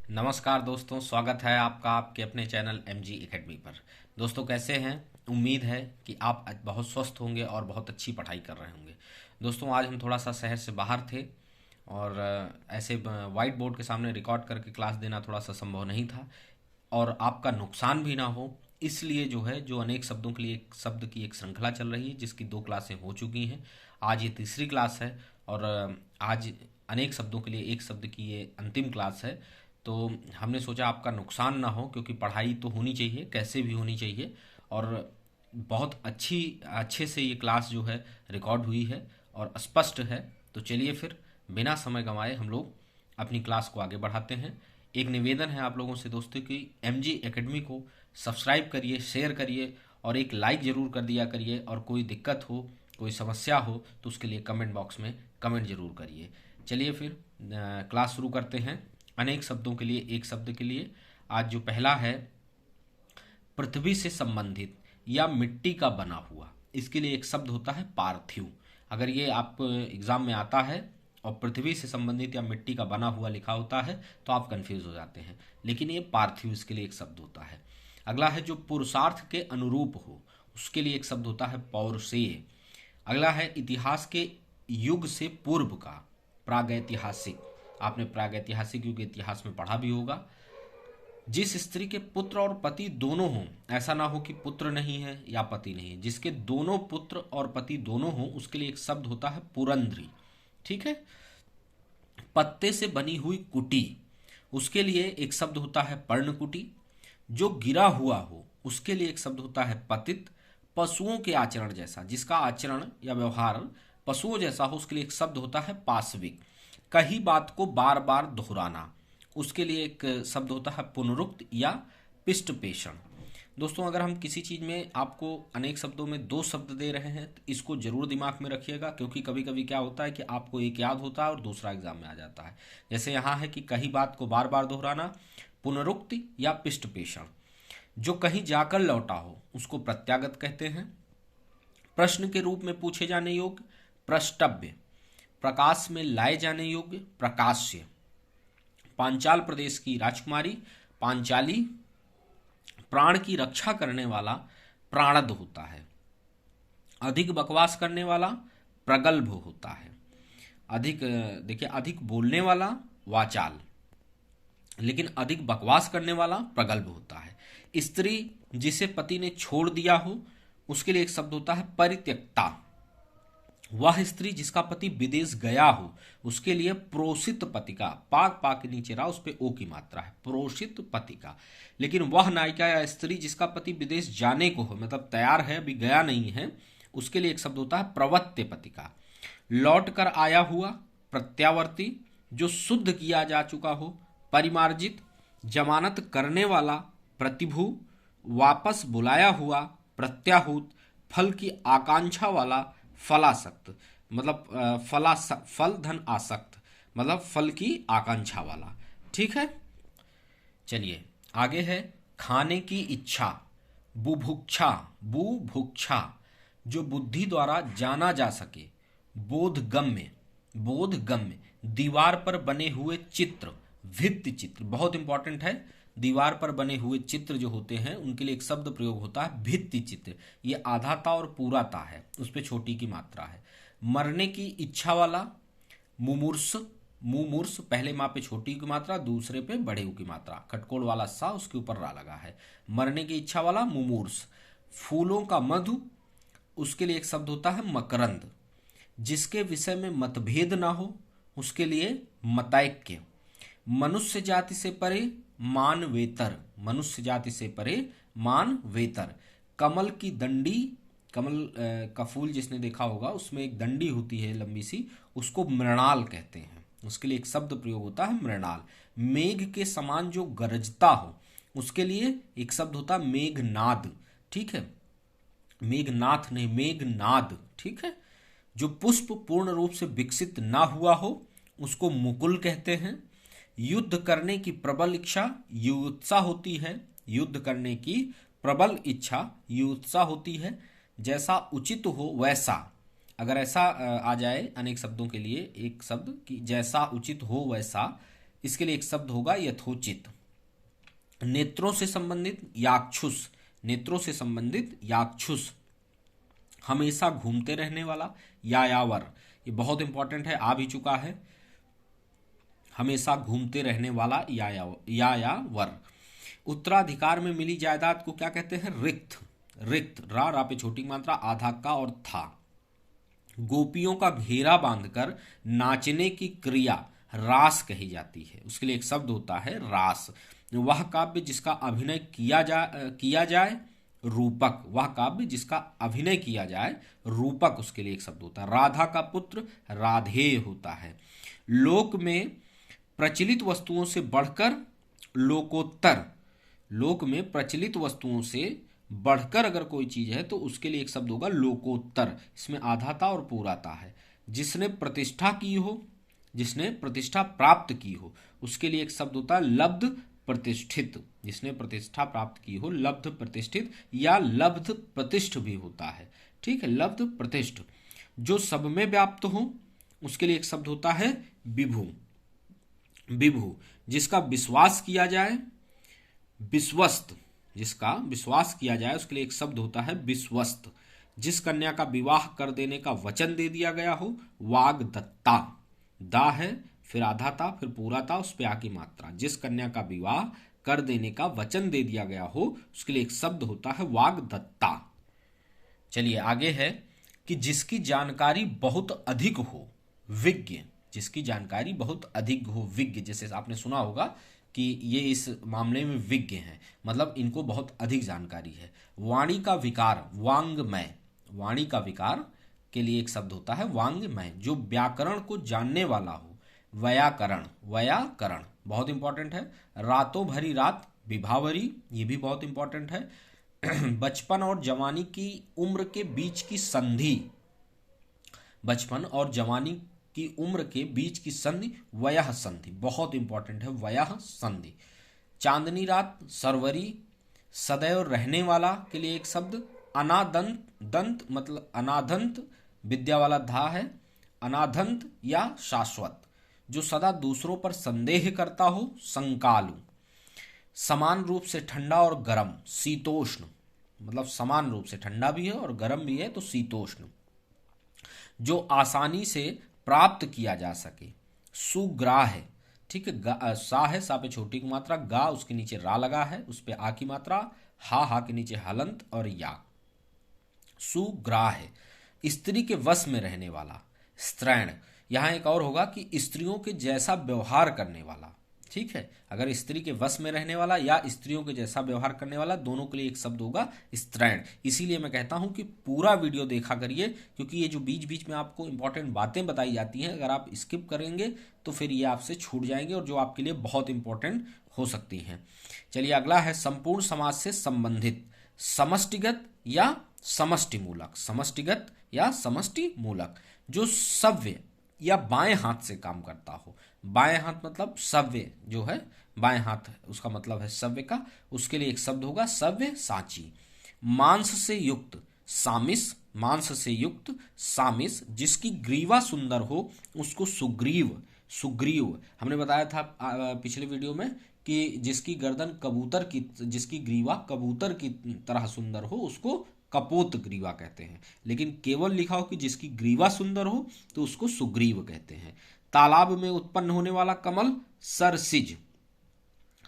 नमस्कार दोस्तों, स्वागत है आपका आपके अपने चैनल एमजी एकेडमी पर। दोस्तों कैसे हैं? उम्मीद है कि आप बहुत स्वस्थ होंगे और बहुत अच्छी पढ़ाई कर रहे होंगे। दोस्तों आज हम थोड़ा सा शहर से बाहर थे और ऐसे वाइट बोर्ड के सामने रिकॉर्ड करके क्लास देना थोड़ा सा संभव नहीं था और आपका नुकसान भी ना हो, इसलिए जो अनेक शब्दों के लिए एक शब्द की एक श्रृंखला चल रही है जिसकी 2 क्लासें हो चुकी हैं। आज ये तीसरी क्लास है और आज अनेक शब्दों के लिए एक शब्द की ये अंतिम क्लास है। तो हमने सोचा आपका नुकसान ना हो, क्योंकि पढ़ाई तो होनी चाहिए, कैसे भी होनी चाहिए और बहुत अच्छे से ये क्लास जो है रिकॉर्ड हुई है और स्पष्ट है। तो चलिए फिर बिना समय गंवाए हम लोग अपनी क्लास को आगे बढ़ाते हैं। एक निवेदन है आप लोगों से दोस्तों कि एमजी एकेडमी को सब्सक्राइब करिए, शेयर करिए और एक लाइक ज़रूर कर दिया करिए, और कोई दिक्कत हो, कोई समस्या हो तो उसके लिए कमेंट बॉक्स में कमेंट ज़रूर करिए। चलिए फिर क्लास शुरू करते हैं। अनेक शब्दों के लिए एक शब्द के लिए आज जो पहला है, पृथ्वी से संबंधित या मिट्टी का बना हुआ, इसके लिए एक शब्द होता है पार्थिव। अगर ये आप एग्जाम में आता है और पृथ्वी से संबंधित या मिट्टी का बना हुआ लिखा होता है तो आप कंफ्यूज हो जाते हैं, लेकिन ये पार्थिव इसके लिए एक शब्द होता है। अगला है जो पुरुषार्थ के अनुरूप हो, उसके लिए एक शब्द होता है पौरुषेय। अगला है इतिहास के युग से पूर्व का, प्रागैतिहासिक। आपने प्रागैतिहासिक युग इतिहास में पढ़ा भी होगा। जिस स्त्री के पुत्र और पति दोनों हों, ऐसा ना हो कि पुत्र नहीं है या पति नहीं है, जिसके दोनों पुत्र और पति दोनों हों उसके लिए एक शब्द होता है पुरंध्री। ठीक है। पत्ते से बनी हुई कुटी, उसके लिए एक शब्द होता है पर्णकुटी। जो गिरा हुआ हो उसके लिए एक शब्द होता है पतित। पशुओं के आचरण जैसा, जिसका आचरण या व्यवहार पशुओं जैसा हो, उसके लिए एक शब्द होता है पाशविक। कही बात को बार बार दोहराना, उसके लिए एक शब्द होता है पुनरुक्त या पिष्टपेषण। दोस्तों अगर हम किसी चीज़ में आपको अनेक शब्दों में 2 शब्द दे रहे हैं तो इसको जरूर दिमाग में रखिएगा, क्योंकि कभी कभी क्या होता है कि आपको एक याद होता है और दूसरा एग्जाम में आ जाता है। जैसे यहाँ है कि कही बात को बार बार दोहराना, पुनरुक्ति या पिष्टपेषण। जो कहीं जाकर लौटा हो उसको प्रत्यागत कहते हैं। प्रश्न के रूप में पूछे जाने योग्य प्रष्टव्य। प्रकाश में लाए जाने योग्य प्रकाश्य। पांचाल प्रदेश की राजकुमारी पांचाली। प्राण की रक्षा करने वाला प्राणद होता है। अधिक बकवास करने वाला प्रगल्भ होता है। अधिक बोलने वाला वाचाल, लेकिन अधिक बकवास करने वाला प्रगल्भ होता है। स्त्री जिसे पति ने छोड़ दिया हो उसके लिए एक शब्द होता है परित्यक्ता। वह स्त्री जिसका पति विदेश गया हो उसके लिए प्रोषित पतिका, पाक पाक के नीचे रहा उस पे ओ की मात्रा है, प्रोषित पतिका। लेकिन वह नायिका या स्त्री जिसका पति विदेश जाने को हो, मतलब तैयार है अभी गया नहीं है, उसके लिए एक शब्द होता है प्रवत्य पतिका। लौट कर आया हुआ प्रत्यावर्ती। जो शुद्ध किया जा चुका हो परिमार्जित। जमानत करने वाला प्रतिभू। वापस बुलाया हुआ प्रत्याहूत। फल की आकांक्षा वाला फलासक्त, मतलब फल धन आसक्त, मतलब फल की आकांक्षा वाला। ठीक है। चलिए आगे है खाने की इच्छा, बुभुक्षा। बुभुक्षा जो बुद्धि द्वारा जाना जा सके। बोधगम्य, बोधगम्य। दीवार पर बने हुए चित्र, भित्ति चित्र, बहुत इंपॉर्टेंट है। दीवार पर बने हुए चित्र जो होते हैं उनके लिए एक शब्द प्रयोग होता है भित्ति चित्र। ये आधाता और पूराता है, उस पर छोटी की मात्रा है। मरने की इच्छा वाला मुमूर्ष। मुमूर्ष पहले माँ पे छोटी की मात्रा, दूसरे पे बड़े की मात्रा, खटकोड़ वाला सा उसके ऊपर रा लगा है। मरने की इच्छा वाला मुमूर्ष। फूलों का मधु, उसके लिए एक शब्द होता है मकरंद। जिसके विषय में मतभेद ना हो उसके लिए मतैक्य। मनुष्य जाति से परे मानवेतर। मनुष्य जाति से परे मानवेतर। कमल की दंडी, कमल का फूल जिसने देखा होगा उसमें एक दंडी होती है लंबी सी, उसको मृणाल कहते हैं, उसके लिए एक शब्द प्रयोग होता है मृणाल। मेघ के समान जो गरजता हो उसके लिए एक शब्द होता है मेघनाद। ठीक है, मेघनाथ नहीं, मेघनाद। ठीक है। जो पुष्प पूर्ण रूप से विकसित ना हुआ हो उसको मुकुल कहते हैं। युद्ध करने की प्रबल इच्छा युत्सा होती है। युद्ध करने की प्रबल इच्छा युत्सा होती है। जैसा उचित हो वैसा, अगर ऐसा आ जाए अनेक शब्दों के लिए एक शब्द कि जैसा उचित हो वैसा, इसके लिए एक शब्द होगा यथोचित। नेत्रों से संबंधित याक्षुष, नेत्रों से संबंधित याक्षुष। हमेशा घूमते रहने वाला यायावर, ये बहुत इंपॉर्टेंट है, आ भी चुका है। हमेशा घूमते रहने वाला यायावर। उत्तराधिकार में मिली जायदाद को क्या कहते हैं? रिक्त। रिक्त, रा पे छोटी मात्रा, आधा का और था। गोपियों का घेरा बांधकर नाचने की क्रिया रास कही जाती है, उसके लिए एक शब्द होता है रास। वह काव्य जिसका अभिनय किया जाए रूपक, वह काव्य जिसका अभिनय किया जाए रूपक, उसके लिए एक शब्द होता है। राधा का पुत्र राधेय होता है। लोक में प्रचलित वस्तुओं से बढ़कर लोकोत्तर, लोक में प्रचलित वस्तुओं से बढ़कर अगर कोई चीज है तो उसके लिए एक शब्द होगा लोकोत्तर। इसमें आधाता और पूराता है। जिसने प्रतिष्ठा की हो, जिसने प्रतिष्ठा प्राप्त की हो, उसके लिए एक शब्द होता है लब्ध प्रतिष्ठित। जिसने प्रतिष्ठा प्राप्त की हो, लब्ध प्रतिष्ठित या लब्ध प्रतिष्ठ भी होता है। ठीक है, लब्ध प्रतिष्ठ। जो सब में व्याप्त हो, उसके लिए एक शब्द होता है विभु। विभु, जिसका विश्वास किया जाए, विश्वस्त, जिसका विश्वास किया जाए उसके लिए एक शब्द होता है विश्वस्त। जिस कन्या का विवाह कर देने का वचन दे दिया गया हो, वाग्दत्ता। दा है, फिर आधा था, फिर पूरा था, उस पे आ की मात्रा। जिस कन्या का विवाह कर देने का वचन दे दिया गया हो, उसके लिए एक शब्द होता है वाग्दत्ता। चलिए आगे है कि जिसकी जानकारी बहुत अधिक हो, विज्ञ। जिसकी जानकारी बहुत अधिक हो, विज्ञ। जैसे आपने सुना होगा कि ये इस मामले में विज्ञ हैं, मतलब इनको बहुत अधिक जानकारी है। वाणी का विकार वांग्मय, वाणी का विकार के लिए एक शब्द होता है वांग्मय। जो व्याकरण को जानने वाला हो, व्याकरण, व्याकरण बहुत इंपॉर्टेंट है। रातों भरी रात विभावरी, ये भी बहुत इंपॉर्टेंट है। बचपन और जवानी की उम्र के बीच की संधि, बचपन और जवानी की उम्र के बीच की संधि वयः संधि, बहुत इंपॉर्टेंट है वयः संधि। चांदनी रात सरवरी, सदैव रहने वाला के लिए एक शब्द अनादंत, दंत मतलब अनादंत, विद्या वाला धा है, अनादंत या शाश्वत। जो सदा दूसरों पर संदेह करता हो, संकालु। समान रूप से ठंडा और गर्म, शीतोष्ण, मतलब समान रूप से ठंडा भी है और गर्म भी है तो शीतोष्ण। जो आसानी से प्राप्त किया जा सके, सुग्राह। ठीक है, सा है, सा पे छोटी की मात्रा, गा उसके नीचे रा लगा है, उस पे आ की मात्रा, हा के नीचे हलंत और या। सुग्राह, स्त्री के वश में रहने वाला, स्त्रैण। यहां एक और होगा कि स्त्रियों के जैसा व्यवहार करने वाला। ठीक है, अगर स्त्री के वश में रहने वाला या स्त्रियों के जैसा व्यवहार करने वाला, दोनों के लिए एक शब्द होगा स्त्रैण। इसीलिए मैं कहता हूं कि पूरा वीडियो देखा करिए, क्योंकि ये जो बीच बीच में आपको इंपॉर्टेंट बातें बताई जाती हैं, अगर आप स्किप करेंगे तो फिर ये आपसे छूट जाएंगे और जो आपके लिए बहुत इंपॉर्टेंट हो सकती हैं। चलिए अगला है संपूर्ण समाज से संबंधित, समष्टिगत या समष्टि मूलक, समष्टिगत या समष्टि मूलक। जो सव्य या बाएं हाथ से काम करता हो, बाएं हाथ मतलब सव्य जो है, बाएं हाथ उसका मतलब है सव्य का, उसके लिए एक शब्द होगा सव्य साची। मांस से युक्त सामिस, मांस से युक्त सामिस। जिसकी ग्रीवा सुंदर हो उसको सुग्रीव, सुग्रीव। हमने बताया था पिछले वीडियो में कि जिसकी गर्दन कबूतर की, जिसकी ग्रीवा कबूतर की तरह सुंदर हो उसको कपोत ग्रीवा कहते हैं, लेकिन केवल लिखा हो कि जिसकी ग्रीवा सुंदर हो तो उसको सुग्रीव कहते हैं। तालाब में उत्पन्न होने वाला कमल सरसिज,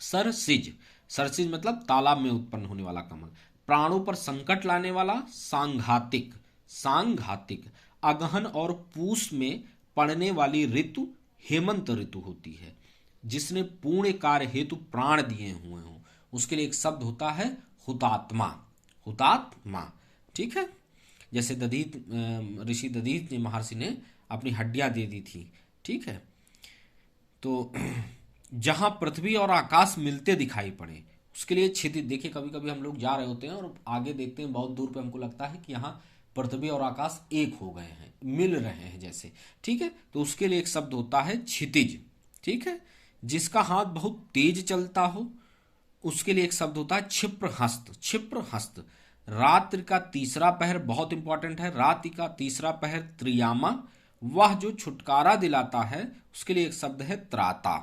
सरसिज, सरसिज मतलब तालाब में उत्पन्न होने वाला कमल। प्राणों पर संकट लाने वाला सांघातिक, सांघातिक। अगहन और पूस में पड़ने वाली ऋतु हेमंत ऋतु होती है। जिसने पूर्ण कार्य हेतु प्राण दिए हुए हों, उसके लिए एक शब्द होता है हुतात्मा, हुतात्मा। ठीक है, जैसे दधीत, ऋषि दधीत ने, महर्षि ने अपनी हड्डियां दे दी थी। ठीक है, तो जहां पृथ्वी और आकाश मिलते दिखाई पड़े उसके लिए क्षितिज। देखिए कभी कभी हम लोग जा रहे होते हैं और आगे देखते हैं बहुत दूर पे, हमको लगता है कि यहाँ पृथ्वी और आकाश एक हो गए हैं, मिल रहे हैं जैसे। ठीक है, तो उसके लिए एक शब्द होता है क्षितिज। ठीक है, जिसका हाथ बहुत तेज चलता हो उसके लिए एक शब्द होता है क्षिप्र हस्त, क्षिप्र हस्त। रात्रि का तीसरा पहर बहुत इंपॉर्टेंट है, रात्रि का तीसरा पहर त्रियामा। वह जो छुटकारा दिलाता है उसके लिए एक शब्द है त्राता।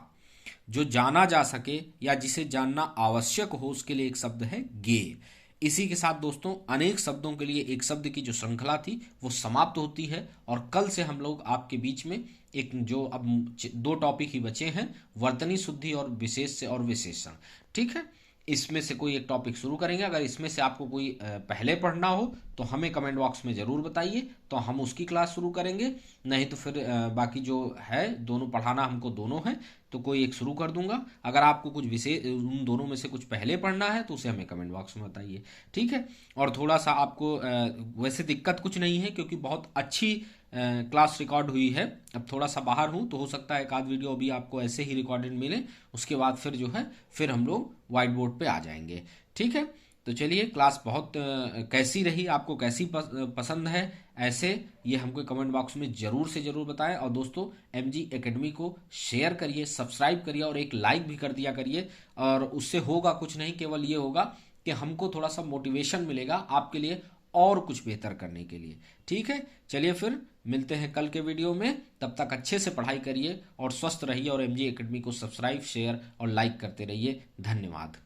जो जाना जा सके या जिसे जानना आवश्यक हो उसके लिए एक शब्द है गेय। इसी के साथ दोस्तों अनेक शब्दों के लिए एक शब्द की जो श्रृंखला थी वो समाप्त होती है, और कल से हम लोग आपके बीच में एक जो अब दो टॉपिक ही बचे हैं, वर्तनी शुद्धि और विशेष और विशेषण। ठीक है, इसमें से कोई एक टॉपिक शुरू करेंगे। अगर इसमें से आपको कोई पहले पढ़ना हो तो हमें कमेंट बॉक्स में ज़रूर बताइए, तो हम उसकी क्लास शुरू करेंगे। नहीं तो फिर बाकी जो है दोनों पढ़ाना हमको दोनों है, तो कोई एक शुरू कर दूंगा। अगर आपको कुछ विशेष उन दोनों में से कुछ पहले पढ़ना है तो उसे हमें कमेंट बॉक्स में बताइए। ठीक है, और थोड़ा सा आपको वैसे दिक्कत कुछ नहीं है क्योंकि बहुत अच्छी क्लास रिकॉर्ड हुई है। अब थोड़ा सा बाहर हूँ तो हो सकता है एक आध वीडियो अभी आपको ऐसे ही रिकॉर्डेड मिले, उसके बाद फिर जो है फिर हम लोग व्हाइट बोर्ड पे आ जाएंगे। ठीक है, तो चलिए क्लास बहुत कैसी रही, आपको कैसी पसंद है, ऐसे ये हमको कमेंट बॉक्स में ज़रूर से ज़रूर बताएं। और दोस्तों MG एकेडमी को शेयर करिए, सब्सक्राइब करिए और एक लाइक भी कर दिया करिए। और उससे होगा कुछ नहीं, केवल ये होगा कि हमको थोड़ा सा मोटिवेशन मिलेगा आपके लिए और कुछ बेहतर करने के लिए। ठीक है, चलिए फिर मिलते हैं कल के वीडियो में। तब तक अच्छे से पढ़ाई करिए और स्वस्थ रहिए, और MG एकेडमी को सब्सक्राइब, शेयर और लाइक करते रहिए। धन्यवाद।